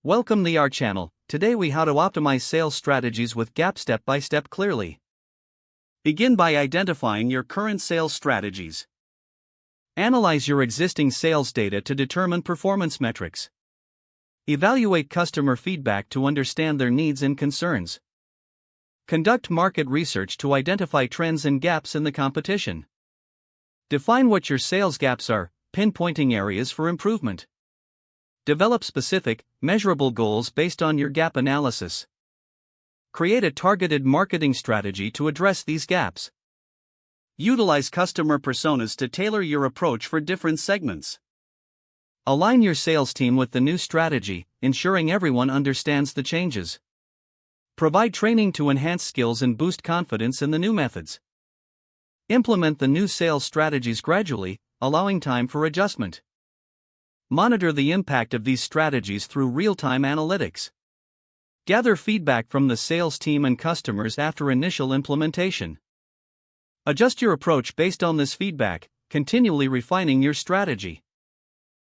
Welcome to our channel. Today we how to optimize sales strategies with Gap step by step clearly. Begin by identifying your current sales strategies. Analyze your existing sales data to determine performance metrics. Evaluate customer feedback to understand their needs and concerns. Conduct market research to identify trends and gaps in the competition. Define what your sales gaps are, pinpointing areas for improvement. Develop specific, measurable goals based on your gap analysis. Create a targeted marketing strategy to address these gaps. Utilize customer personas to tailor your approach for different segments. Align your sales team with the new strategy, ensuring everyone understands the changes. Provide training to enhance skills and boost confidence in the new methods. Implement the new sales strategies gradually, allowing time for adjustment. Monitor the impact of these strategies through real-time analytics. Gather feedback from the sales team and customers after initial implementation. Adjust your approach based on this feedback, continually refining your strategy.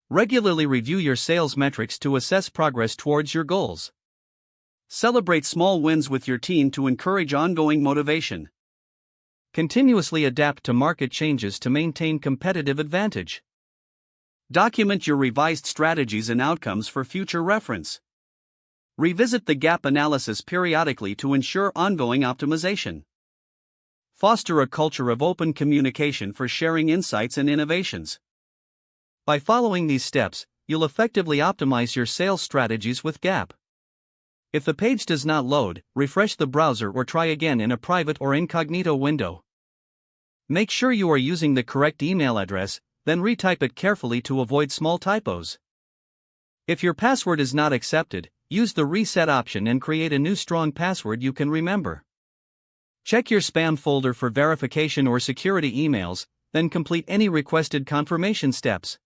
Regularly review your sales metrics to assess progress towards your goals. Celebrate small wins with your team to encourage ongoing motivation. Continuously adapt to market changes to maintain competitive advantage. Document your revised strategies and outcomes for future reference. Revisit the gap analysis periodically to ensure ongoing optimization. Foster a culture of open communication for sharing insights and innovations. By following these steps, you'll effectively optimize your sales strategies with Gap. If the page does not load, refresh the browser or try again in a private or incognito window. Make sure you are using the correct email address, then retype it carefully to avoid small typos. If your password is not accepted, use the reset option and create a new strong password you can remember. Check your spam folder for verification or security emails, then complete any requested confirmation steps.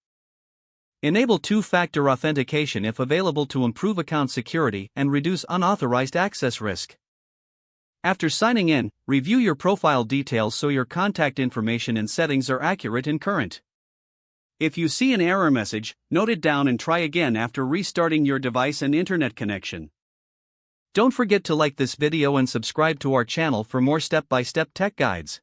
Enable two-factor authentication if available to improve account security and reduce unauthorized access risk. After signing in, review your profile details so your contact information and settings are accurate and current. If you see an error message, note it down and try again after restarting your device and internet connection. Don't forget to like this video and subscribe to our channel for more step-by-step tech guides.